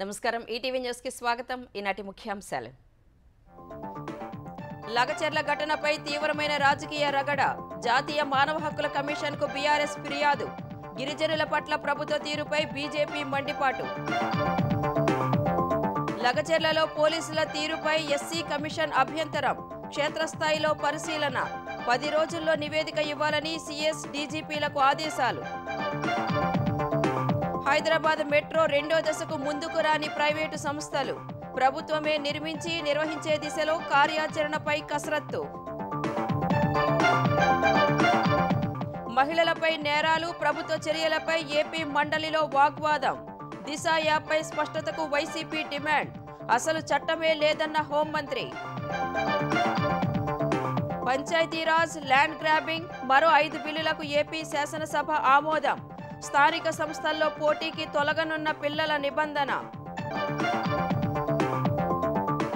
నమస్కారం ETV news కి స్వాగతం ఈనాటి ముఖ్యాంశాలు లగచర్ల ఘటనపై తీవ్రమైన రాజకీయ రగడ జాతీయ మానవ హక్కుల కమిషన్ కు బీఆర్ఎస్ ఫిర్యాదు గిరిజనుల పట్ల ప్రభుత్వ తీరుపై బీజేపీ మండిపాటు లగచర్లలో పోలీసుల తీరుపై ఎస్సీ కమిషన్ అభ్యంతరం క్షేత్రస్థాయిలో పరిశీలన 10 రోజుల్లో నివేదిక ఇవ్వాలని సీఎస్ డీజీపీలకు ఆదేశాలు హైదరాబాద్ మెట్రో రెండో దశకు ముందుకు రాని ప్రైవేటు సంస్థలు ప్రభుత్వమే నిర్మించి నిర్వహించే దిశలో కార్యాచరణపై కసరత్తు మహిళలపై నేరాలు ప్రభుత్వ చర్యలపై ఏపీ మండలిలో వాగ్వాదం దిశ యాప్పై స్పష్టతకు వైసీపీ డిమాండ్ అసలు చట్టమే లేదన్న హోంమంత్రి పంచాయతీరాజ్ ల్యాండ్ గ్రాబింగ్ మరో 5 బిల్లులకు ఏపీ శాసనసభ ఆమోదం స్థానిక సంస్థల్లో పోటీకి తొలగనున్న పిల్లల నిబంధన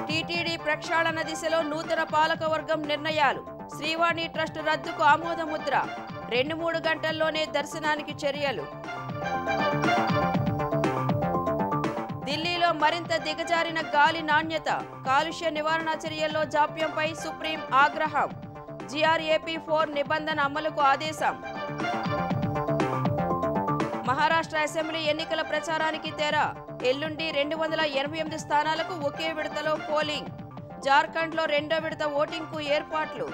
టీటీడీ ప్రక్షాళన దిశలో నూతన పాలకవర్గం నిర్ణయాలు శ్రీవాణి ట్రస్ట్ రద్దుకు ఆమోదముద్ర 2-3 గంటల్లోనే దర్శనానికి చర్యలు ఢిల్లీలో మరింత దిగజారిన గాలి నాణ్యత కాలుష్య నివారణ చర్యల్లో జాప్యంపై సుప్రీం ఆగ్రహం GRAP-4 నిబంధన అమలుకు ఆదేశం మహారాష్ట్ర అసెంబ్లీ ఎన్నికల ప్రచారానికి తెర ఎల్లుండి 288 స్థానాలకు ఒకే విడతలో పోలింగ్ జార్ఖండ్లో రెండో విడత ఓటింగ్కు ఏర్పాట్లు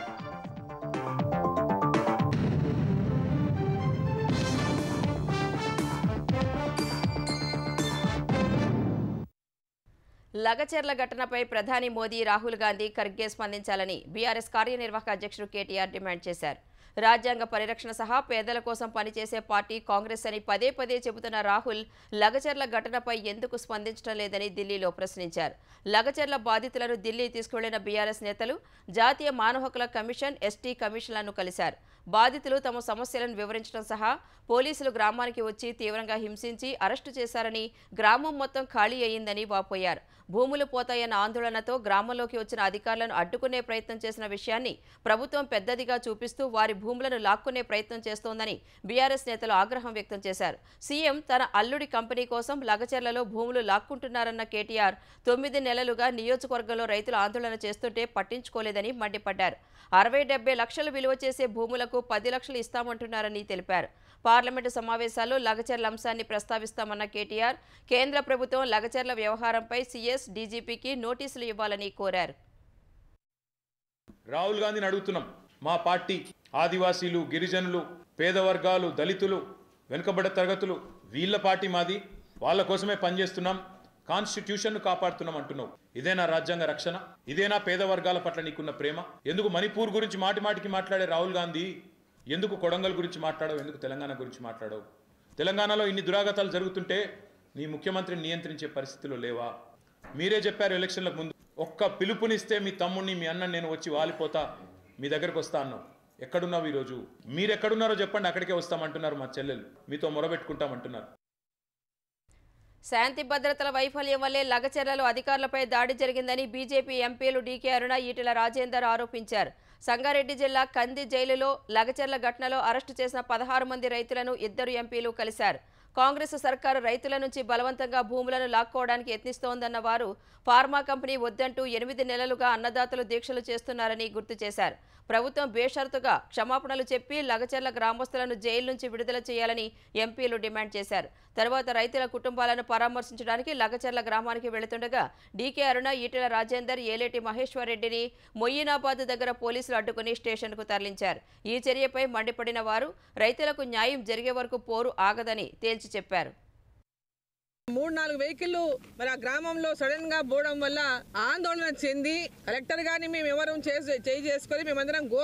లగచర్ల ఘటనపై ప్రధాని మోదీ రాహుల్ గాంధీ ఖర్గే స్పందించాలని బీఆర్ఎస్ కార్యనిర్వాహక అధ్యక్షుడు కేటీఆర్ డిమాండ్ చేశారు రాజ్యాంగ పరిరక్షణ సహా పేదల కోసం పనిచేసే పార్టీ కాంగ్రెస్ అని పదే పదే చెబుతున్న రాహుల్ లగచర్ల ఘటనపై ఎందుకు స్పందించడం లేదని ఢిల్లీలో ప్రశ్నించారు లగచర్ల బాధితులను ఢిల్లీ తీసుకువెళ్లిన బీఆర్ఎస్ నేతలు జాతీయ మానవ హక్కుల కమిషన్ ఎస్టీ కమిషన్లను కలిశారు బాధితులు తమ సమస్యలను వివరించడం సహా పోలీసులు గ్రామానికి వచ్చి తీవ్రంగా హింసించి అరెస్టు చేశారని గ్రామం మొత్తం ఖాళీ అయ్యిందని వాపోయారు భూములు పోతాయన్న ఆందోళనతో గ్రామంలోకి వచ్చిన అధికారులను అడ్డుకునే ప్రయత్నం చేసిన విషయాన్ని ప్రభుత్వం పెద్దదిగా చూపిస్తూ వారి భూములను లాక్కునే ప్రయత్నం చేస్తోందని బీఆర్ఎస్ నేతలు ఆగ్రహం వ్యక్తం చేశారు సీఎం తన అల్లుడి కంపెనీ కోసం లగచర్లలో భూములు లాక్కుంటున్నారన్న కేటీఆర్ 9 నెలలుగా నియోజకవర్గంలో రైతులు ఆందోళన చేస్తుంటే పట్టించుకోలేదని మండిపడ్డారు 60-70 లక్షలు విలువ చేసే భూములకు 10 లక్షలు ఇస్తామంటున్నారని తెలిపారు పార్లమెంటు సమావేశాల్లో లగచర్ల అంశాన్ని ప్రస్తావిస్తామన్న కేటీఆర్ కేంద్ర ప్రభుత్వం లగచర్ల వ్యవహారంపై సీఎస్ డీజీపీకి నోటీసులు ఇవ్వాలని కోరారు రాహుల్ గాంధీని అడుగుతున్నాం మా పార్టీ ఆదివాసీలు గిరిజనులు పేద వర్గాలు దళితులు వెనుకబడ్డ తరగతులు వీళ్ళ పార్టీ మాది వాళ్ళ కోసమే పనిచేస్తున్నాం కాన్స్టిట్యూషన్ కాపాడుతున్నాం అంటున్నావు ఇదేనా రాజ్యాంగ రక్షణ ఇదేనా పేద వర్గాల పట్ల నీకున్న ప్రేమ ఎందుకు మణిపూర్ గురించి మాటిమాటికి మాట్లాడే రాహుల్ గాంధీ ఎందుకు కొడంగల్ గురించి మాట్లాడవు ఎందుకు తెలంగాణ గురించి మాట్లాడవు తెలంగాణలో ఇన్ని దురాగతాలు జరుగుతుంటే నీ ముఖ్యమంత్రిని నియంత్రించే పరిస్థితులు లేవా మీరే చెప్పారు ఎలక్షన్లకు ముందు ఒక్క పిలుపునిస్తే మీ తమ్ముడిని మీ అన్నని నేను వచ్చి వాలిపోతా మీ దగ్గరకు వస్తా అన్నావు ఎక్కడున్నావు ఈరోజు మీరు ఎక్కడున్నారో చెప్పండి అక్కడికే వస్తామంటున్నారు మా చెల్లెలు మీతో మొరబెట్టుకుంటామంటున్నారు శాంతి భద్రతల వైఫల్యం వల్లే లగచర్లలో అధికారులపై దాడి జరిగిందని బీజేపీ ఎంపీలు డీకే అరుణ ఈటెల రాజేందర్ ఆరోపించారు సంగారెడ్డి జిల్లా కంది జైలులో లగచర్ల ఘటనలో అరెస్టు చేసిన 16 మంది రైతులను 2 ఎంపీలు కలిశారు కాంగ్రెస్ సర్కారు రైతుల నుంచి బలవంతంగా భూములను లాక్కోవడానికి యత్నిస్తోందన్న వారు ఫార్మా కంపెనీ వద్దంటూ 8 నెలలుగా అన్నదాతలు దీక్షలు చేస్తున్నారని గుర్తు చేశారు ప్రభుత్వం బేషరతుగా క్షమాపణలు చెప్పి లగచర్ల గ్రామస్తులను జైలు నుంచి విడుదల చేయాలని ఎంపీలు డిమాండ్ చేశారు తర్వాత రైతుల కుటుంబాలను పరామర్శించడానికి లగచర్ల గ్రామానికి వెళుతుండగా డీకే అరుణ ఈటెల రాజేందర్ ఏలేటి మహేశ్వర్ రెడ్డిని మొయ్యినాబాద్ దగ్గర పోలీసులు అడ్డుకుని స్టేషన్కు తరలించారు ఈ చర్యపై మండిపడిన వారు రైతులకు న్యాయం జరిగే వరకు పోరు ఆగదని తేల్చి చెప్పారు 3-4 వెహికల్ మరి ఆ గ్రామంలో సడన్ గా పోవడం వల్ల ఆందోళన చెంది కలెక్టర్ గారిని మేము ఎవరు చేసుకొని మేమందరం గో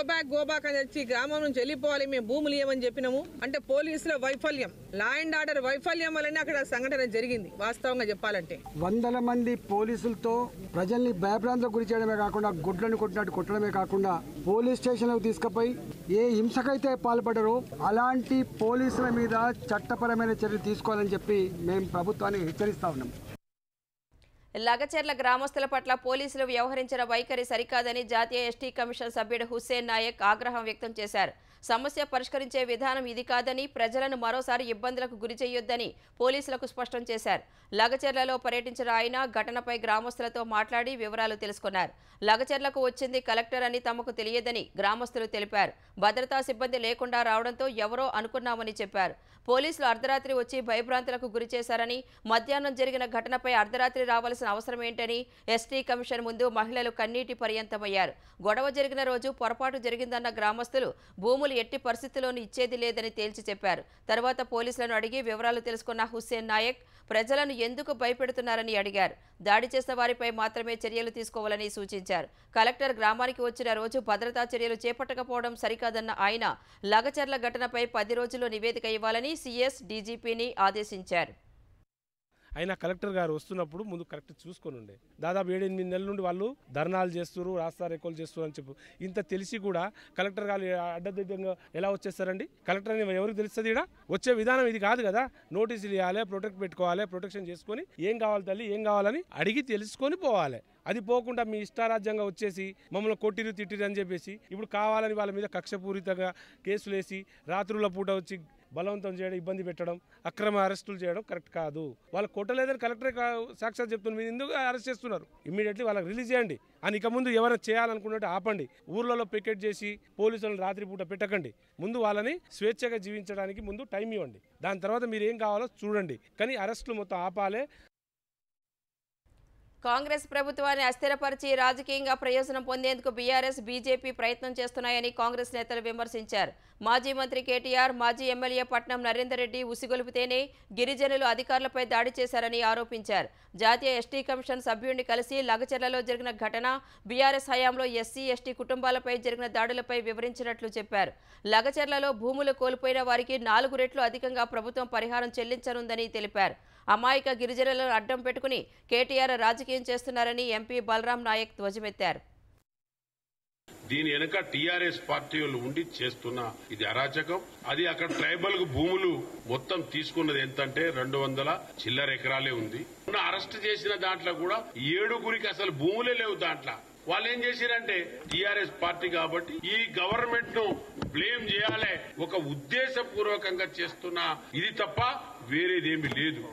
బ్యాక్ అని వచ్చి గ్రామం నుంచి వెళ్ళిపోవాలి మేము భూములు ఇవ్వమని చెప్పినాము అంటే పోలీసుల వైఫల్యం లా అండ్ ఆర్డర్ వైఫల్యం వల్లనే అక్కడ సంఘటన జరిగింది వాస్తవంగా చెప్పాలంటే 100 మంది పోలీసులతో ప్రజల్ని భయభ్రాంతులకు గురి చేయడమే కాకుండా గుడ్లను కొట్టినట్టు కొట్టడమే కాకుండా పోలీస్ స్టేషన్లకు తీసుకుపోయి ఏ హింసకైతే పాల్పడరో అలాంటి పోలీసుల మీద చట్టపరమైన చర్యలు తీసుకోవాలని చెప్పి మేము ప్రభుత్వాన్ని హెచ్చరిస్తా ఉన్నాం లగచెర్ల గ్రామస్తుల పట్ల పోలీసులు వ్యవహరించిన వైఖరి సరికాదని జాతీయ ఎస్టీ కమిషన్ సభ్యుడు హుస్సేన్ నాయక్ ఆగ్రహం వ్యక్తం చేశారు. సమస్య పరిష్కరించే విధానం ఇది కాదని, ప్రజలను మరోసారి ఇబ్బందులకు గురి చేయొద్దని పోలీసులకు స్పష్టం చేశారు. లగచెర్లలో పర్యటించిన ఆయన ఘటనపై గ్రామస్తులతో మాట్లాడి వివరాలు తెలుసుకున్నారు. లగచెర్లకు వచ్చింది కలెక్టర్ అని తమకు తెలియదని గ్రామస్తులు తెలిపారు. భద్రతా సిబ్బంది లేకుండా రావడంతో ఎవరో అనుకున్నామని చెప్పారు. పోలీసులు అర్ధరాత్రి వచ్చి భయభ్రాంతులకు గురి చేశారని, మధ్యాహ్నం జరిగిన ఘటనపై అర్ధరాత్రి రావాల్సిన అవసరం ఏంటని ఎస్టీ కమిషన్ ముందు మహిళలు కన్నీటి పర్యంతమయ్యారు. గొడవ జరిగిన రోజు పొరపాటు జరిగిందన్న గ్రామస్తులు భూములు ఎట్టి పరిస్థితుల్లోనూ ఇచ్చేది లేదని తేల్చి చెప్పారు. తర్వాత పోలీసులను అడిగి వివరాలు తెలుసుకున్న హుస్సేన్ నాయక్ ప్రజలను ఎందుకు భయపెడుతున్నారని అడిగారు. దాడి చేసిన వారిపై మాత్రమే చర్యలు తీసుకోవాలని సూచించారు. కలెక్టర్ గ్రామానికి వచ్చిన రోజు భద్రతా చర్యలు చేపట్టకపోవడం సరికాదన్న ఆయన లగచెర్ల ఘటనపై 10 రోజుల్లో నివేదిక ఇవ్వాలని సీఎస్ డీజీపీని ఆదేశించారు. అయినా కలెక్టర్ గారు వస్తున్నప్పుడు ముందు కరెక్ట్ చూసుకొని ఉండే. దాదాపు 7-8 నెలల నుండి వాళ్ళు ధర్నాలు చేస్తున్నారు, రాస్తారోకోలు చేస్తున్నారు అని చెప్పు. ఇంత తెలిసి కూడా కలెక్టర్ గారు అడ్డదిడ్డంగా ఎలా వచ్చేస్తారండి? కలెక్టర్ అని ఎవరికి తెలుస్తుంది? ఇక్కడ వచ్చే విధానం ఇది కాదు కదా. నోటీసులు ఇవ్వాలి, ప్రొటెక్ట్ పెట్టుకోవాలి, ప్రొటెక్షన్ చేసుకొని ఏం కావాలి తల్లి ఏం కావాలని అడిగి తెలుసుకొని పోవాలి. అది పోకుండా మీ ఇష్టారాజ్యంగా వచ్చేసి మమ్మల్ని కొట్టిరు తిట్టిరు అని చెప్పేసి ఇప్పుడు కావాలని వాళ్ళ మీద కక్షపూరితంగా కేసులు వేసి రాత్రుల పూట వచ్చి బలవంతం చేయడం, ఇబ్బంది పెట్టడం, అక్రమ అరెస్టులు చేయడం కరెక్ట్ కాదు. వాళ్ళు కొట్టలేదని కలెక్టరే సాక్షాత్ చెప్తున్నారు. మీరు ఎందుకు అరెస్ట్ చేస్తున్నారు? ఇమ్మీడియట్లీ వాళ్ళకి రిలీజ్ చేయండి అని ఇక ముందు ఎవరైనా చేయాలనుకున్నట్టు ఆపండి. ఊర్లలో పికెట్ చేసి పోలీసులను రాత్రిపూట పెట్టకండి. ముందు వాళ్ళని స్వేచ్ఛగా జీవించడానికి ముందు టైం ఇవ్వండి. దాని తర్వాత మీరు ఏం కావాలో చూడండి. కానీ అరెస్టులు మొత్తం ఆపాలే. కాంగ్రెస్ ప్రభుత్వాన్ని అస్థిరపరిచి రాజకీయంగా ప్రయోజనం పొందేందుకు బీఆర్ఎస్, బీజేపీ ప్రయత్నం చేస్తున్నాయని కాంగ్రెస్ నేతలు విమర్శించారు. మాజీ మంత్రి కేటీఆర్, మాజీ ఎమ్మెల్యే పట్నం నరేందర్ రెడ్డి ఉసిగొలిపితేనే గిరిజనులు అధికారులపై దాడి చేశారని ఆరోపించారు. జాతీయ ఎస్టీ కమిషన్ సభ్యుడిని కలిసి లగచెర్లలో జరిగిన ఘటన, బీఆర్ఎస్ హయాంలో ఎస్సీ, ఎస్టీ కుటుంబాలపై జరిగిన దాడులపై వివరించినట్లు చెప్పారు. లగచెర్లలో భూములు కోల్పోయిన వారికి 4 రెట్లు అధికంగా ప్రభుత్వం పరిహారం చెల్లించనుందని తెలిపారు. అమాయక గిరిజనులను అడ్డం పెట్టుకుని కేటీఆర్ రాజకీయం చేస్తున్నారని ఎంపీ బలరాం నాయక్ ధ్వజమెత్తారు. దీని వెనక టీఆర్ఎస్ పార్టీ వాళ్ళు ఉండి చేస్తున్న ఇది అరాచకం. అది అక్కడ ట్రైబల్ భూములు మొత్తం తీసుకున్నది ఎంతంటే 200 చిల్లర ఎకరాలే ఉంది. అరెస్ట్ చేసిన దాంట్లో కూడా 7గురికి అసలు భూములే లేవు. దాంట్లో వాళ్ళు ఏం చేశారంటే టీఆర్ఎస్ పార్టీ కాబట్టి ఈ గవర్నమెంట్ ను బ్లేమ్ చేయాలి, ఒక ఉద్దేశపూర్వకంగా చేస్తున్న ఇది తప్ప వేరేదేమీ లేదు.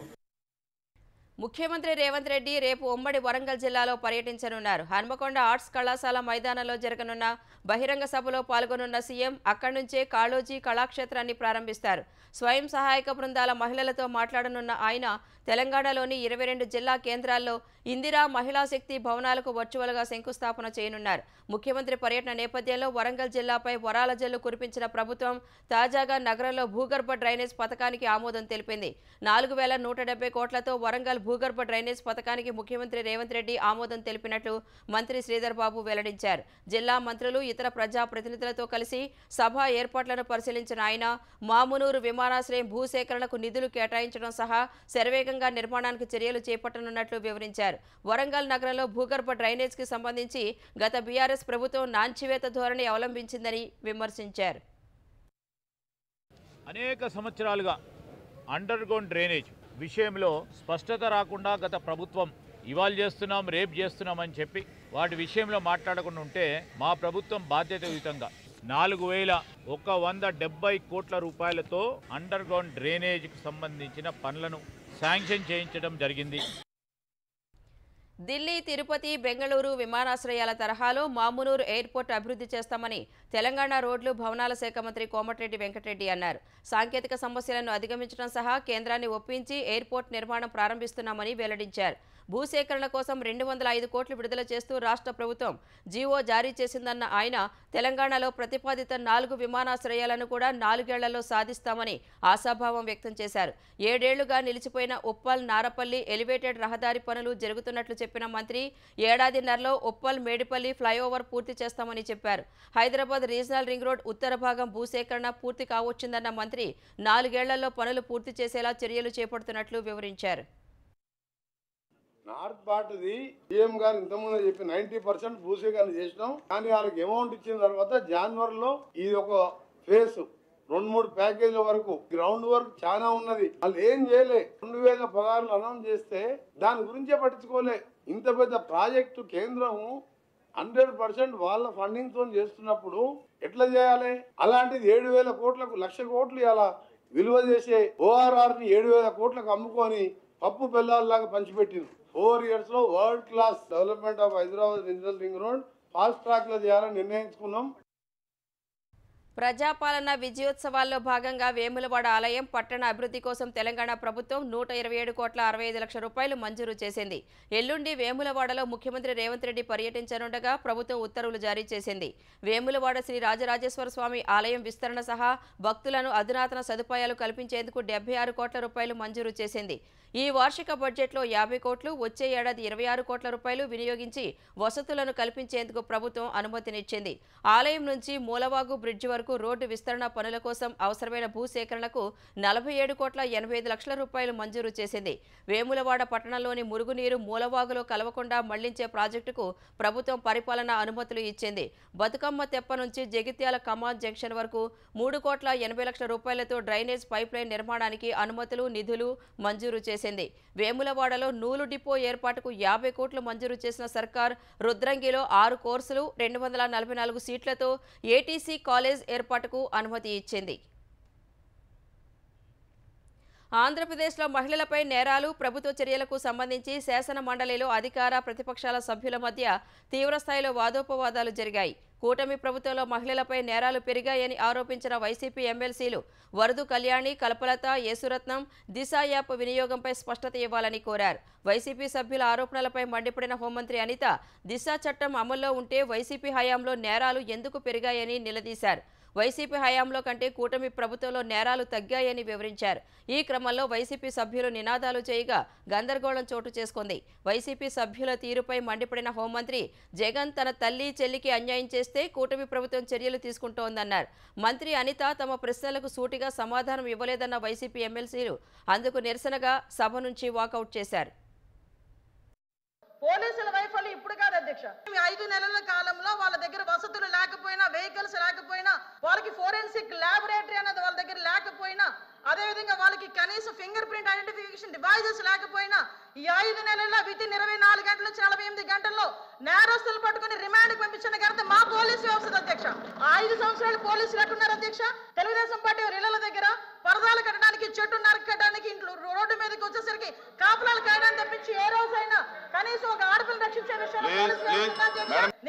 ముఖ్యమంత్రి రేవంత్ రెడ్డి రేపు ఉమ్మడి వరంగల్ జిల్లాలో పర్యటించనున్నారు. హన్మకొండ ఆర్ట్స్ కళాశాల మైదానంలో జరగనున్న బహిరంగ సభలో పాల్గొనున్న సీఎం అక్కడి నుంచే కాళోజీ కళాక్షేత్రాన్ని ప్రారంభిస్తారు. స్వయం సహాయక బృందాల మహిళలతో మాట్లాడనున్న ఆయన తెలంగాణలోని 22 జిల్లా కేంద్రాల్లో ఇందిరా మహిళా శక్తి భవనాలకు వర్చువల్గా శంకుస్థాపన చేయనున్నారు. ముఖ్యమంత్రి పర్యటన నేపథ్యంలో వరంగల్ జిల్లాపై వరాల జల్లు కురిపించిన ప్రభుత్వం తాజాగా నగరంలో భూగర్భ డ్రైనేజ్ పథకానికి ఆమోదం తెలిపింది. 4170 కోట్లతో వరంగల్ భూగర్భ డ్రైనేజ్ పథకానికి ముఖ్యమంత్రి రేవంత్ రెడ్డి ఆమోదం తెలిపినట్లు మంత్రి శ్రీధర్ బాబు వెల్లడించారు. జిల్లా మంత్రులు, ఇతర ప్రజాప్రతినిధులతో కలిసి సభ ఏర్పాట్లను పరిశీలించిన ఆయన మామునూరు విమానాశ్రయం భూసేకరణకు నిధులు కేటాయించడం సహా శరవేగంగా నిర్మాణానికి చర్యలు చేపట్టనున్నట్లు వివరించారు. వరంగల్ నగరంలో భూగర్భ డ్రైనేజ్కి సంబంధించి గత బీఆర్ఎస్ ప్రభుత్వం నాంచివేత ధోరణి అవలంబించిందని విమర్శించారు. అనేక సంవత్సరాలుగా అండర్ గ్రౌండ్ డ్రైనేజ్ విషయంలో స్పష్టత రాకుండా గత ప్రభుత్వం ఇవాళ చేస్తున్నాం, రేపు చేస్తున్నామని చెప్పి వాటి విషయంలో మాట్లాడకుండా ఉంటే మా ప్రభుత్వం బాధ్యతాయుతంగా 4170 కోట్ల రూపాయలతో అండర్ గ్రౌండ్ డ్రైనేజ్కి సంబంధించిన పనులను శాంక్షన్ చేయించడం జరిగింది. ఢిల్లీ, తిరుపతి, బెంగళూరు విమానాశ్రయాల తరహాలో మామునూరు ఎయిర్పోర్ట్ అభివృద్ధి చేస్తామని తెలంగాణ రోడ్లు, భవనాల శాఖ మంత్రి కోమటిరెడ్డి వెంకటరెడ్డి అన్నారు. సాంకేతిక సమస్యలను అధిగమించడం సహా కేంద్రాన్ని ఒప్పించి ఎయిర్పోర్ట్ నిర్మాణం ప్రారంభిస్తున్నామని వెల్లడించారు. భూసేకరణ కోసం 205 కోట్లు విడుదల చేస్తూ రాష్ట్ర ప్రభుత్వం జీవో జారీ చేసిందన్న ఆయన తెలంగాణలో ప్రతిపాదిత 4 విమానాశ్రయాలను కూడా 4 ఏళ్లలో సాధిస్తామని ఆశాభావం వ్యక్తం చేశారు. 7 ఏళ్లుగా నిలిచిపోయిన ఉప్పల్, నారపల్లి ఎలివేటెడ్ రహదారి పనులు జరుగుతున్నట్లు చెప్పిన మంత్రి ఏడాదిన్నరలో ఉప్పల్, మేడిపల్లి ఫ్లైఓవర్ పూర్తి చేస్తామని చెప్పారు. హైదరాబాద్ రీజనల్ రింగ్ రోడ్ ఉత్తర భాగం భూసేకరణ పూర్తి కావచ్చిందన్న మంత్రి 4 ఏళ్లలో పనులు పూర్తి చేసేలా చర్యలు చేపడుతున్నట్లు వివరించారు. నార్త్ పార్ట్ది సీఎం గారు ఇంతకుముందు చెప్పి 90% భూసేకరణ చేసినాం. కానీ వాళ్ళకి అమౌంట్ ఇచ్చిన తర్వాత జనవరిలో ఇది ఒక ఫేస్ 2-3 ప్యాకేజీల వరకు గ్రౌండ్ వర్క్ చాలా ఉన్నది. వాళ్ళు ఏం చేయలే. 2016 అనౌన్స్ చేస్తే దాని గురించే పట్టించుకోలే. ఇంత పెద్ద ప్రాజెక్టు కేంద్రం 100% వాళ్ళ ఫండింగ్ తో చేస్తున్నప్పుడు ఎట్లా చేయాలి? అలాంటిది 7,000 కోట్లకు 1,00,000 కోట్లు ఇలా విలువ చేసే ORR ని 7,000 కోట్లకు అమ్ముకొని పప్పు బెల్లాల్లాగా పంచిపెట్టింది. 4 years లో world class development of Hyderabad regional ring road fast track లో చేయాలని నిర్ణయించుకున్నాం. ప్రజాపాలన విజయోత్సవాల్లో భాగంగా వేములవాడ ఆలయం పట్టణ అభివృద్ధి కోసం తెలంగాణ ప్రభుత్వం 127,65 రూపాయలు మంజూరు చేసింది. ఎల్లుండి వేములవాడలో ముఖ్యమంత్రి రేవంత్ రెడ్డి పర్యటించనుండగా ప్రభుత్వం ఉత్తర్వులు జారీ చేసింది. వేములవాడ శ్రీ రాజరాజేశ్వర స్వామి ఆలయం విస్తరణ సహా భక్తులను అధునాతన సదుపాయాలు కల్పించేందుకు 76 కోట్ల రూపాయలు మంజూరు చేసింది. ఈ వార్షిక బడ్జెట్లో 50 కోట్లు, వచ్చే ఏడాది 26 కోట్ల రూపాయలు వినియోగించి వసతులను కల్పించేందుకు ప్రభుత్వం అనుమతినిచ్చింది. ఆలయం నుంచి మూలవాగు బ్రిడ్జి వరకు రోడ్డు విస్తరణ పనుల కోసం అవసరమైన భూసేకరణకు 47,85 రూపాయలు మంజూరు చేసింది. వేములవాడ పట్టణంలోని మురుగునీరు మూలవాగులో కలవకుండా మళ్లించే ప్రాజెక్టుకు ప్రభుత్వం పరిపాలనా అనుమతులు ఇచ్చింది. బతుకమ్మ తెప్ప నుంచి జగిత్యాల కమాన్ జంక్షన్ వరకు 3,80 రూపాయలతో డ్రైనేజ్ పైప్లైన్ నిర్మాణానికి అనుమతులు, నిధులు మంజూరు చేసింది. వేములవాడలో నూలు డిపో ఏర్పాటుకు 50 కోట్లు మంజూరు చేసిన సర్కార్ రుద్రంగిలో 6 కోర్సులు 244 సీట్లతో ఏటీసీ కాలేజ్ ఏర్పాటుకు అనుమతి ఇచ్చింది. ఆంధ్రప్రదేశ్లో మహిళలపై నేరాలు, ప్రభుత్వ చర్యలకు సంబంధించి శాసన మండలిలో అధికార ప్రతిపక్షాల సభ్యుల మధ్య తీవ్రస్థాయిలో వాదోపవాదాలు జరిగాయి. కూటమి ప్రభుత్వంలో మహిళలపై నేరాలు పెరిగాయని ఆరోపించిన వైసీపీ ఎమ్మెల్సీలు వరదు కళ్యాణి, కల్పలత, యేసురత్నం దిశ యాప్ వినియోగంపై స్పష్టత ఇవ్వాలని కోరారు. వైసీపీ సభ్యుల ఆరోపణలపై మండిపడిన హోంమంత్రి అనిత దిశ చట్టం అమల్లో ఉంటే వైసీపీ హయాంలో నేరాలు ఎందుకు పెరిగాయని నిలదీశారు. వైసీపీ హయాంలో కంటే కూటమి ప్రభుత్వంలో నేరాలు తగ్గాయని వివరించారు. ఈ క్రమంలో వైసీపీ సభ్యులు నినాదాలు చేయగా గందరగోళం చోటు చేసుకుంది. వైసీపీ సభ్యుల తీరుపై మండిపడిన హోంమంత్రి జగన్ తన తల్లి, చెల్లికి అన్యాయం చేస్తే కూటమి ప్రభుత్వం చర్యలు తీసుకుంటోందన్నారు. మంత్రి అనిత తమ ప్రశ్నలకు సూటిగా సమాధానం ఇవ్వలేదన్న వైసీపీ ఎమ్మెల్సీలు అందుకు నిరసనగా సభ నుంచి వాకౌట్ చేశారు. పోలీసుల వైఫల్యం ఇప్పుడు కాదు అధ్యక్ష. 5 నెలల కాలంలో వాళ్ళ దగ్గర వసతులు లేకపోయినా, వెహికల్స్ లేకపోయినా, వాళ్ళకి ఫోరెన్సిక్ ల్యాబొరేటరీ అన్నది వాళ్ళ దగ్గర లేకపోయినా, అదేవిధంగా వాళ్ళకి కనీసం ఫింగర్ ప్రింట్ ఐడెంటిఫికేషన్ డివైజెస్ లేకపోయినా ఈ 5 నెలల్లో వితిన్ 24 గంటల నుంచి 48 గంటల్లో నేరస్తులు పట్టుకుని రిమాండ్కి పంపించిన ఘనత మా పోలీసు వ్యవస్థ అధ్యక్ష. 5 సంవత్సరాలు పోలీసులు ఎట్టున్నారు అధ్యక్ష? తెలుగుదేశం పార్టీ ఇళ్ల దగ్గర పరదాలు కట్టడానికి, చెట్టు నరకడానికి, ఇంట్లో రోడ్డు మీదకి వచ్చేసరికి కాపులాలు కాయడానికి తప్పించి ఏ రోజైనా కనీసం ఒక ఆడపిల్లని రక్షించే విషయంలో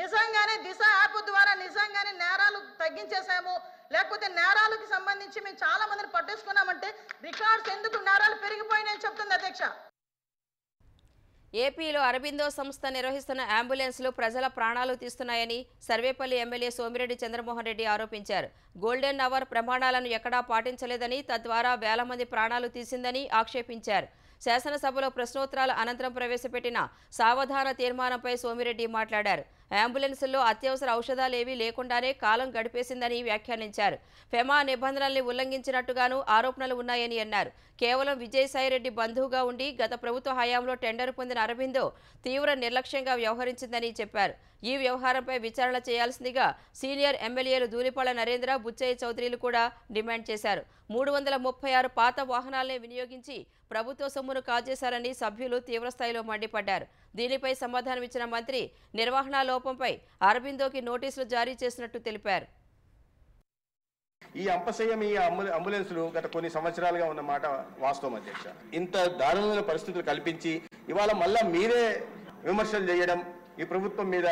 నిజంగానే దిశ యాప్ ద్వారా నిజంగానే నేరాలు తగ్గించేసాము, లేకపోతే నేరాలకు సంబంధించి మేము చాలా మందిని పట్టేసుకున్నామంటే రికార్డ్స్ ఎందుకు నేరాలు పెరిగిపోయినాయని చెప్తుంది అధ్యక్ష. ఏపీలో అరబిందో సంస్థ నిర్వహిస్తున్న అంబులెన్స్లు ప్రజల ప్రాణాలు తీస్తున్నాయని సర్వేపల్లి ఎమ్మెల్యే సోమిరెడ్డి చంద్రమోహన్ రెడ్డి ఆరోపించారు. గోల్డెన్ అవర్ ప్రమాణాలను ఎక్కడా పాటించలేదని, తద్వారా వేల మంది ప్రాణాలు తీసిందని ఆక్షేపించారు. శాసనసభలో ప్రశ్నోత్తరాల అనంతరం ప్రవేశపెట్టిన సావధాన తీర్మానంపై సోమిరెడ్డి మాట్లాడారు. అంబులెన్సుల్లో అత్యవసర ఔషధాలేవీ లేకుండానే కాలం గడిపేసిందని వ్యాఖ్యానించారు. ఫెమా నిబంధనల్ని ఉల్లంఘించినట్టుగాను ఆరోపణలు ఉన్నాయని అన్నారు. కేవలం విజయసాయిరెడ్డి బంధువుగా ఉండి గత ప్రభుత్వ హయాంలో టెండర్ పొందిన అరబిందో తీవ్ర నిర్లక్ష్యంగా వ్యవహరించిందని చెప్పారు. ఈ వ్యవహారంపై విచారణ చేయాల్సిందిగా సీనియర్ ఎమ్మెల్యేలు ధూళిపాళ్ల నరేంద్ర, బుచ్చయ్య చౌదరిలు కూడా డిమాండ్ చేశారు. 336 పాత వాహనాలనే వినియోగించి ప్రభుత్వ సొమ్మును కాజేశారని సభ్యులు తీవ్రస్థాయిలో మండిపడ్డారు. దీనిపై సమాధానమిచ్చిన మంత్రి నిర్వహణ లోపంపై అరబిందోకి నోటీసులు జారీ చేసినట్టు తెలిపారు. ఈ అంపశయ్యం, ఈ అంబులెన్సులు గత కొన్ని సంవత్సరాలుగా ఉన్న మాట వాస్తవం అధ్యక్ష. ఇంత దారుణమైన పరిస్థితులు కల్పించి ఇవాళ మళ్ళా మీరే విమర్శలు చేయడం, ఈ ప్రభుత్వం మీద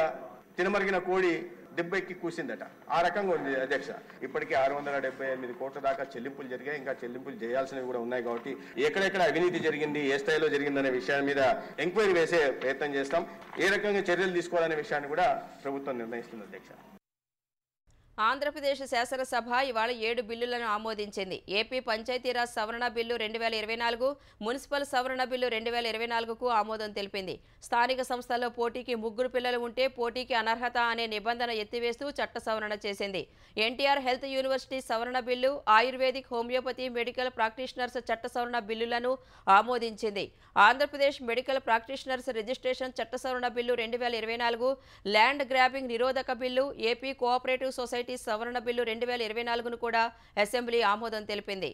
తినమరిగిన కోడి దెబ్బెక్కి కూసిందట, ఆ రకంగా ఉంది అధ్యక్ష. ఇప్పటికీ 678 కోట్ల దాకా చెల్లింపులు జరిగాయి, ఇంకా చెల్లింపులు చేయాల్సినవి కూడా ఉన్నాయి. కాబట్టి ఎక్కడెక్కడ అవినీతి జరిగింది, ఏ స్థాయిలో జరిగిందనే విషయాన్ని మీద ఎంక్వైరీ వేసే ప్రయత్నం చేస్తాం. ఏ రకంగా చర్యలు తీసుకోవాలనే విషయాన్ని కూడా ప్రభుత్వం నిర్ణయిస్తుంది అధ్యక్ష. ఆంధ్రప్రదేశ్ శాసనసభ ఇవాళ 7 బిల్లులను ఆమోదించింది. ఏపీ పంచాయతీరాజ్ సవరణ బిల్లు 2024, మున్సిపల్ సవరణ బిల్లు 2024కు ఆమోదం తెలిపింది. స్థానిక సంస్థల్లో పోటీకి 3 పిల్లలు ఉంటే పోటీకి అనర్హత అనే నిబంధన ఎత్తివేస్తూ చట్ట సవరణ చేసింది. ఎన్టీఆర్ హెల్త్ యూనివర్సిటీ సవరణ bill, ayurvedic, homeopathy, medical practitioners చట్ట సవరణ బిల్లులను ఆమోదించింది. ఆంధ్రప్రదేశ్ మెడికల్ ప్రాక్టీషనర్స్ రిజిస్ట్రేషన్ చట్ట సవరణ బిల్లు 2024, ల్యాండ్ గ్రాబింగ్ నిరోధక bill, AP cooperative society society సవరణ బిల్లు 2024ను కూడా అసెంబ్లీ ఆమోదం తెలిపింది.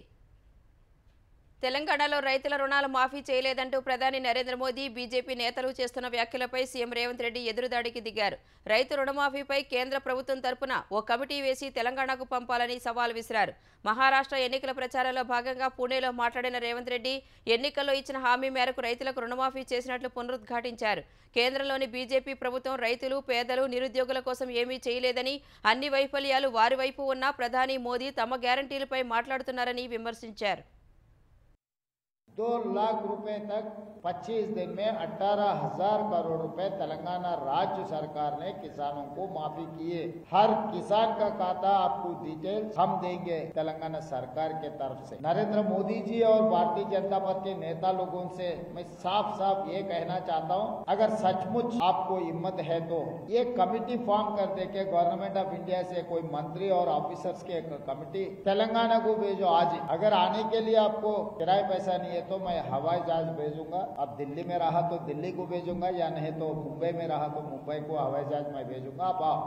తెలంగాణలో రైతుల రుణాలు మాఫీ చేయలేదంటూ ప్రధాని నరేంద్ర మోదీ బీజేపీ నేతలు చేస్తున్న వ్యాఖ్యలపై సీఎం రేవంత్ రెడ్డి ఎదురుదాడికి దిగారు. రైతు రుణమాఫీపై కేంద్ర ప్రభుత్వం తరపున ఓ కమిటీ వేసి తెలంగాణకు పంపాలని సవాల్ విసిరారు. మహారాష్ట్ర ఎన్నికల ప్రచారంలో భాగంగా పూణేలో మాట్లాడిన రేవంత్ రెడ్డి ఎన్నికల్లో ఇచ్చిన హామీ మేరకు రైతులకు రుణమాఫీ చేసినట్లు పునరుద్ఘాటించారు. కేంద్రంలోని బీజేపీ ప్రభుత్వం రైతులు, పేదలు, నిరుద్యోగుల కోసం ఏమీ చేయలేదని, అన్ని వైఫల్యాలు వారి వైపు ఉన్నా ప్రధాని మోదీ తమ గ్యారంటీలపై మాట్లాడుతున్నారని విమర్శించారు. 2 लाख रुपए तक 25 दिन में 18,000 करोड़ रुपए तेलंगाना राज्य सरकार ने किसानों को माफी किए। हर किसान का खाता आपको डिटेल हम देंगे तेलंगाना सरकार के तरफ से। नरेंद्र मोदी जी और भारतीय जनता पार्टी के नेता लोगों से मैं साफ साफ ये कहना चाहता हूँ, अगर सचमुच आपको हिम्मत है तो ये कमेटी फॉर्म कर दे के गवर्नमेंट ऑफ इंडिया से कोई मंत्री और ऑफिसर्स के कमेटी तेलंगाना को भेजो आज ही। अगर आने के लिए आपको किराए पैसा नहीं है तो मैं हवाई जहाज भेजूंगा। अब दिल्ली में रहा तो दिल्ली को भेजूंगा, या नहीं तो मुंबई में रहा तो मुंबई को हवाई जहाज मैं भेजूंगा। आप आओ।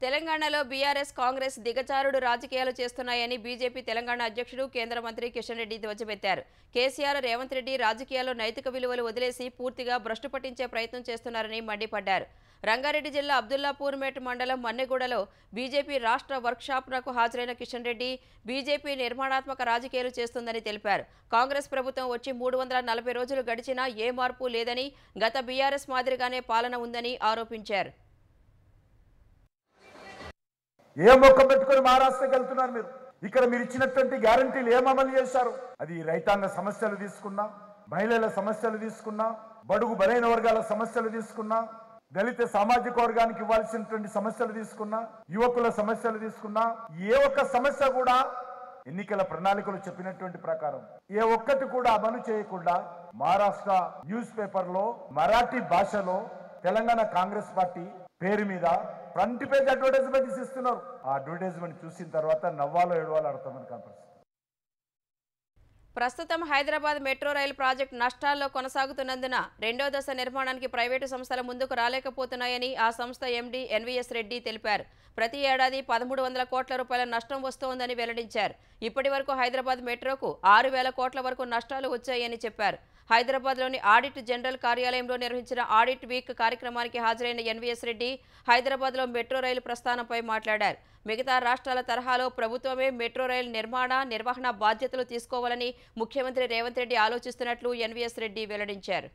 తెలంగాణలో బీఆర్ఎస్ కాంగ్రెస్ దిగజారుడు రాజకీయాలు చేస్తున్నాయని బీజేపీ తెలంగాణ అధ్యక్షుడు కేంద్ర మంత్రి కిషన్ రెడ్డి ధ్వజమెత్తారు. కేసీఆర్, రేవంత్ రెడ్డి రాజకీయాల్లో నైతిక విలువలు వదిలేసి పూర్తిగా భ్రష్టు పట్టించే ప్రయత్నం చేస్తున్నారని మండిపడ్డారు. రంగారెడ్డి జిల్లా అబ్దుల్లాపూర్మేట్ మండలం మన్నెగూడలో బీజేపీ రాష్ట్ర వర్క్షాప్నకు హాజరైన కిషన్ రెడ్డి బీజేపీ నిర్మాణాత్మక రాజకీయాలు చేస్తుందని తెలిపారు. కాంగ్రెస్ ప్రభుత్వం వచ్చి 340 రోజులు గడిచినా ఏ మార్పు లేదని, గత బీఆర్ఎస్ మాదిరిగానే పాలన ఉందని ఆరోపించారు. ఏ మొక్క పెట్టుకుని మహారాష్ట్రకి వెళ్తున్నారు మీరు? ఇక్కడ మీరు ఇచ్చినటువంటి గ్యారంటీలు ఏం అమలు చేశారు? అది రైతాంగ సమస్యలు తీసుకున్నా, మహిళల సమస్యలు తీసుకున్నా, బడుగు బలైన వర్గాల సమస్యలు తీసుకున్నా, దళిత సామాజిక వర్గానికి ఇవ్వాల్సినటువంటి సమస్యలు తీసుకున్నా, యువకుల సమస్యలు తీసుకున్నా, ఏ ఒక్క సమస్య కూడా ఎన్నికల ప్రణాళికలు చెప్పినటువంటి ప్రకారం ఏ ఒక్కటి కూడా అమలు చేయకుండా మహారాష్ట్ర న్యూస్ పేపర్లో మరాఠీ భాషలో తెలంగాణ కాంగ్రెస్ పార్టీ పేరు మీద ఫ్రంట్ పేజ్ అడ్వర్టైజ్మెంట్ ఇస్తున్నారు. ఆ అడ్వర్టైజ్మెంట్ చూసిన తర్వాత నవ్వాలో ఏడవాలో అర్థమని కనిపిస్తుంది. ప్రస్తుతం హైదరాబాద్ మెట్రో రైలు ప్రాజెక్టు నష్టాల్లో కొనసాగుతున్నందున రెండో దశ నిర్మాణానికి ప్రైవేటు సంస్థలు ముందుకు రాలేకపోతున్నాయని ఆ సంస్థ ఎండీ ఎన్వీఎస్ రెడ్డి తెలిపారు. ప్రతి ఏడాది 1,300 కోట్ల రూపాయల నష్టం వస్తోందని వెల్లడించారు. ఇప్పటి వరకు హైదరాబాద్ మెట్రోకు 6,000 కోట్ల వరకు నష్టాలు వచ్చాయని చెప్పారు. హైదరాబాద్లోని ఆడిట్ జనరల్ కార్యాలయంలో నిర్వహించిన ఆడిట్ వీక్ కార్యక్రమానికి హాజరైన ఎన్వీఎస్ రెడ్డి హైదరాబాద్లో మెట్రో రైలు ప్రస్థానంపై మాట్లాడారు. మిగతా రాష్ట్రాల తరహాలో ప్రభుత్వమే మెట్రో రైలు నిర్వహణ బాధ్యతలు తీసుకోవాలని ముఖ్యమంత్రి రేవంత్ రెడ్డి ఆలోచిస్తున్నట్లు ఎన్వీఎస్ రెడ్డి వెల్లడించారు.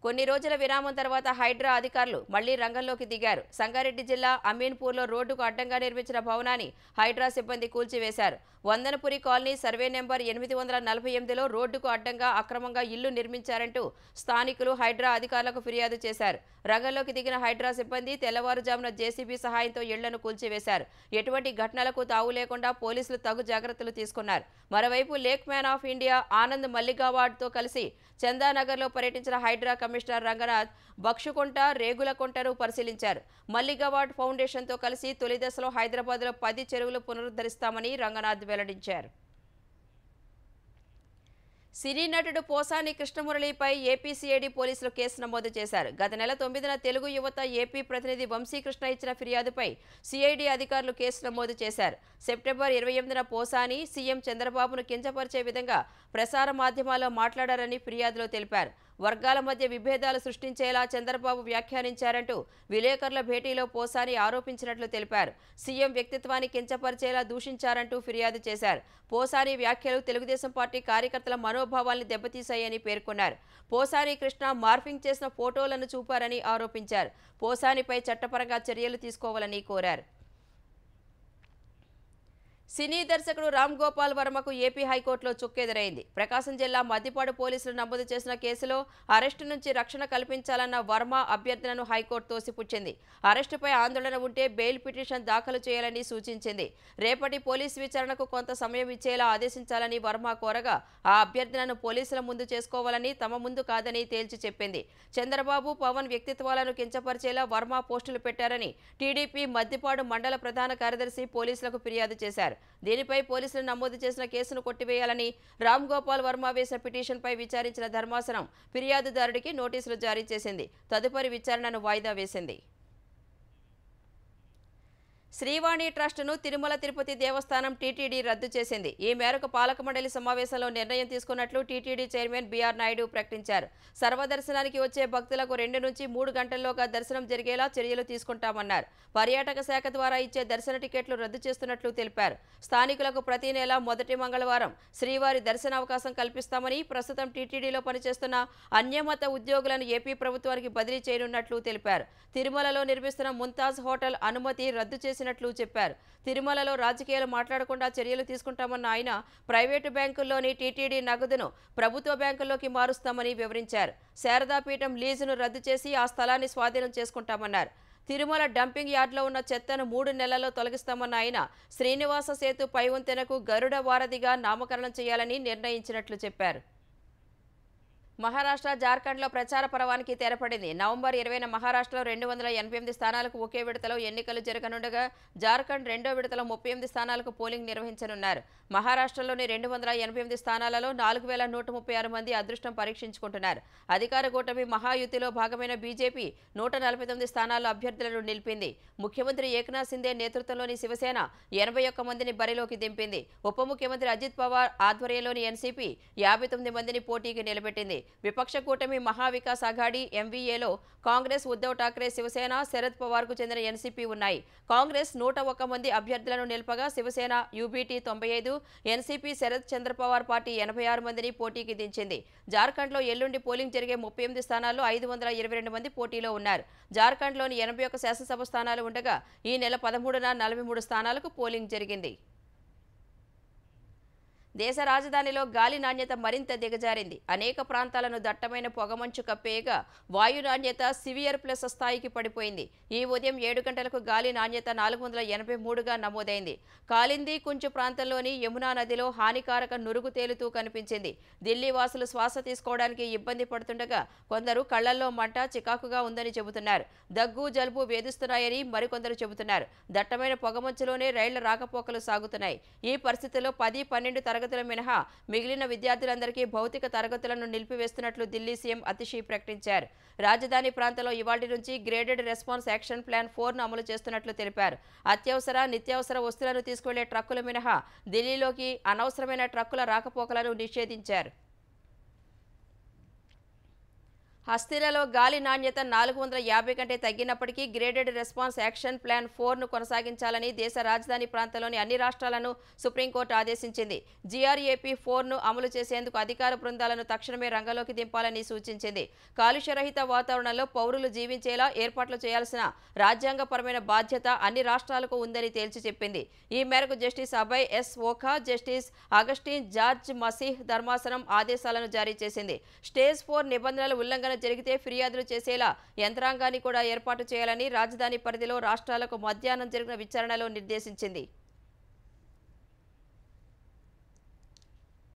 కొన్ని రోజుల విరామం తర్వాత హైడ్రా అధికారులు మళ్లీ రంగంలోకి దిగారు. సంగారెడ్డి జిల్లా అమీన్పూర్లో రోడ్డుకు అడ్డంగా నిర్మించిన భవనాన్ని హైడ్రా సిబ్బంది కూల్చివేశారు. వందనపురి కాలనీ సర్వే నెంబర్ 848లో రోడ్డుకు అడ్డంగా అక్రమంగా ఇల్లు నిర్మించారంటూ స్థానికులు హైడ్రా అధికారులకు ఫిర్యాదు చేశారు. రంగంలోకి దిగిన హైడ్రా సిబ్బంది తెల్లవారుజామున జేసీబీ సహాయంతో ఇళ్లను కూల్చివేశారు. ఎటువంటి ఘటనలకు తావు లేకుండా పోలీసులు తగు జాగ్రత్తలు తీసుకున్నారు. మరోవైపు lake man of India Anand మల్లిగావాడ్తో కలిసి చందానగర్లో పర్యటించిన హైడ్రా కమిషనర్ రంగనాథ్ బక్షుకుంట, రేగులకుంటను పరిశీలించారు. మల్లిగావాడ్ ఫౌండేషన్తో కలిసి తొలి దశలో హైదరాబాద్లో 10 చెరువులు పునరుద్ధరిస్తామని రంగనాథ్ వెల్లడించారు. సినీ నటుడు పోసాని కృష్ణమురళిపై ఏపీసీఐడీ పోలీసులు కేసు నమోదు చేశారు. గత నెల 9న తెలుగు యువత ఏపీ ప్రతినిధి వంశీకృష్ణ ఇచ్చిన ఫిర్యాదుపై సిఐడీ అధికారులు కేసు నమోదు చేశారు. సెప్టెంబర్ 28న పోసాని సీఎం చంద్రబాబును కించపరిచే విధంగా ప్రసార మాధ్యమాల్లో మాట్లాడారని ఫిర్యాదులో తెలిపారు. వర్గాల మధ్య విభేదాలు సృష్టించేలా చంద్రబాబు వ్యాఖ్యానించారంటూ విలేకరుల భేటీలో పోసాని ఆరోపించినట్లు తెలిపారు. సీఎం వ్యక్తిత్వాన్ని కించపరిచేలా దూషించారంటూ ఫిర్యాదు చేశారు. పోసాని వ్యాఖ్యలు తెలుగుదేశం పార్టీ కార్యకర్తల మనోభావాల్ని దెబ్బతీశాయని పేర్కొన్నారు. పోసాని కృష్ణ మార్ఫింగ్ చేసిన ఫోటోలను చూపారని ఆరోపించారు. పోసానిపై చట్టపరంగా చర్యలు తీసుకోవాలని కోరారు. సినీ దర్శకుడు రామ్ గోపాల్ వర్మకు ఏపీ హైకోర్టులో చుక్కెదురైంది. ప్రకాశం జిల్లా మద్దిపాడు పోలీసులు నమోదు చేసిన కేసులో అరెస్టు నుంచి రక్షణ కల్పించాలన్న వర్మ అభ్యర్థనను హైకోర్టు తోసిపుచ్చింది. అరెస్టుపై ఆందోళన ఉంటే బెయిల్ పిటిషన్ దాఖలు చేయాలని సూచించింది. రేపటి పోలీసు విచారణకు కొంత సమయం ఇచ్చేలా ఆదేశించాలని వర్మ కోరగా ఆ అభ్యర్థనను పోలీసుల ముందు చేసుకోవాలని, తమ ముందు కాదని తేల్చి చెప్పింది. చంద్రబాబు, పవన్ వ్యక్తిత్వాలను కించపరిచేలా వర్మ పోస్టులు పెట్టారని టీడీపీ మద్దిపాడు మండల ప్రధాన కార్యదర్శి పోలీసులకు ఫిర్యాదు చేశారు. దీనిపై పోలీసులు నమోదు చేసిన కేసును కొట్టివేయాలని రామ్ గోపాల్ వర్మ వేసిన పిటిషన్పై విచారించిన ధర్మాసనం ఫిర్యాదుదారుడికి నోటీసులు జారీ చేసింది. తదుపరి విచారణను వాయిదా వేసింది. శ్రీవాణి ట్రస్టును తిరుమల తిరుపతి దేవస్థానం టీటీడీ రద్దు చేసింది. ఈ మేరకు పాలక మండలి సమావేశంలో నిర్ణయం తీసుకున్నట్లు టీటీడీ చైర్మన్ బిఆర్ నాయుడు ప్రకటించారు. సర్వదర్శనానికి వచ్చే భక్తులకు 2 నుంచి 3 గంటల్లోగా దర్శనం జరిగేలా చర్యలు తీసుకుంటామన్నారు. పర్యాటక శాఖ ద్వారా ఇచ్చే దర్శన టికెట్లు రద్దు చేస్తున్నట్లు తెలిపారు. స్థానికులకు ప్రతి నెల మొదటి మంగళవారం శ్రీవారి దర్శన అవకాశం కల్పిస్తామని, ప్రస్తుతం టీటీడీలో పనిచేస్తున్న అన్యమత ఉద్యోగులను ఏపీ ప్రభుత్వానికి బదిలీ చేయనున్నట్లు తెలిపారు. తిరుమలలో నిర్మిస్తున్న ముంతాజ్ హోటల్ అనుమతి రద్దు చేసినట్లు చెప్పారు. తిరుమలలో రాజకీయాలు మాట్లాడకుండా చర్యలు తీసుకుంటామన్న ఆయన ప్రైవేటు బ్యాంకుల్లోని టీటీడీ నగదును ప్రభుత్వ బ్యాంకుల్లోకి మారుస్తామని వివరించారు. శారదాపీఠం లీజును రద్దు చేసి ఆ స్థలాన్ని స్వాధీనం చేసుకుంటామన్నారు. తిరుమల డంపింగ్ యార్డ్లో ఉన్న చెత్తను 3 నెలల్లో తొలగిస్తామన్న ఆయన శ్రీనివాస సేతు పై వంతెనకు గరుడ వారధిగా నామకరణం చేయాలని నిర్ణయించినట్లు చెప్పారు. మహారాష్ట్ర, జార్ఖండ్లో ప్రచార పర్వానికి తెరపడింది. నవంబర్ 20న మహారాష్ట్రలో 288 స్థానాలకు ఒకే విడతలో ఎన్నికలు జరగనుండగా జార్ఖండ్ రెండో విడతలో 38 స్థానాలకు పోలింగ్ నిర్వహించనున్నారు. మహారాష్ట్రలోని 288 స్థానాలలో 4136 మంది అదృష్టం పరీక్షించుకుంటున్నారు. అధికార కూటమి మహాయుతిలో భాగమైన బీజేపీ 149 స్థానాల్లో అభ్యర్థులను నిలిపింది. ముఖ్యమంత్రి ఏక్నాథ్ సింధే నేతృత్వంలోని శివసేన 81 మందిని బరిలోకి దింపింది. ఉప ముఖ్యమంత్రి అజిత్ పవార్ ఆధ్వర్యంలోని ఎన్సీపీ 59 మందిని పోటీకి నిలబెట్టింది. విపక్ష కూటమి మహావికాస్ అఘాడీ ఎంవీఏలో కాంగ్రెస్, ఉద్ధవ్ ఠాక్రే, శివసేన, శరద్ పవార్కు చెందిన ఎన్సీపీ ఉన్నాయి. కాంగ్రెస్ 101 మంది అభ్యర్థులను నిలపగా శివసేన యూబీటీ 95, ఎన్సీపీ శరద్ చంద్ర పవార్ పార్టీ 86 మందిని పోటీకి దించింది. జార్ఖండ్లో ఎల్లుండి పోలింగ్ జరిగే 38 స్థానాల్లో 522 మంది పోటీలో ఉన్నారు. జార్ఖండ్లోని 81 శాసనసభ స్థానాలు ఉండగా ఈ నెల 13న 43 స్థానాలకు పోలింగ్ జరిగింది. దేశ రాజధానిలో గాలి నాణ్యత మరింత దిగజారింది. అనేక ప్రాంతాలను దట్టమైన పొగమంచు కప్పేయగా వాయు నాణ్యత సివియర్ ప్లస్ స్థాయికి పడిపోయింది. ఈ ఉదయం 7 గంటలకు గాలి నాణ్యత 483గా నమోదైంది. కాలింది కుంచు ప్రాంతంలోని యమునా నదిలో హానికారక నురుగు తేలుతూ కనిపించింది. ఢిల్లీ వాసులు శ్వాస తీసుకోవడానికి ఇబ్బంది పడుతుండగా కొందరు కళ్లల్లో మంట, చికాకుగా ఉందని చెబుతున్నారు. దగ్గు, జలుబు వేధిస్తున్నాయని మరికొందరు చెబుతున్నారు. దట్టమైన పొగమంచులోనే రైళ్ల రాకపోకలు సాగుతున్నాయి. ఈ పరిస్థితుల్లో 10, 12 తరగతుల మినహా మిగిలిన విద్యార్థులందరికీ భౌతిక తరగతులను నిలిపివేస్తున్నట్లు ఢిల్లీ సీఎం అతిషి ప్రకటించారు. రాజధాని ప్రాంతంలో ఇవాళ్టి నుంచి గ్రేడెడ్ రెస్పాన్స్ యాక్షన్ ప్లాన్ 4ను అమలు చేస్తున్నట్లు తెలిపారు. అత్యవసర, నిత్యావసర వస్తువులను తీసుకువెళ్లే ట్రక్కుల మినహా ఢిల్లీలోకి అనవసరమైన ట్రక్కుల రాకపోకలను నిషేధించారు. హస్తినాలో గాలి నాణ్యత 450 కంటే తగ్గినప్పటికీ గ్రేడెడ్ రెస్పాన్స్ యాక్షన్ ప్లాన్ 4ను కొనసాగించాలని దేశ రాజధాని ప్రాంతంలోని అన్ని రాష్ట్రాలను సుప్రీంకోర్టు ఆదేశించింది. జీఆర్ఏపీ 4ను అమలు చేసేందుకు అధికార బృందాలను తక్షణమే రంగంలోకి దింపాలని సూచించింది. కాలుష్యరహిత వాతావరణంలో పౌరులు జీవించేలా ఏర్పాట్లు చేయాల్సిన రాజ్యాంగపరమైన బాధ్యత అన్ని రాష్ట్రాలకు ఉందని తేల్చి చెప్పింది. ఈ మేరకు justice Abhay S Oka, justice Augustine George Masih ధర్మాసనం ఆదేశాలను జారీ చేసింది. స్టేజ్ 4 నిబంధనల ఉల్లంఘన జరిగితే ఫిర్యాదులు చేసేలా యంత్రాంగాన్ని కూడా ఏర్పాటు చేయాలని రాజధాని పరిధిలో రాష్ట్రాలకు మధ్యాహ్నం జరిగిన విచారణలో నిర్దేశించింది.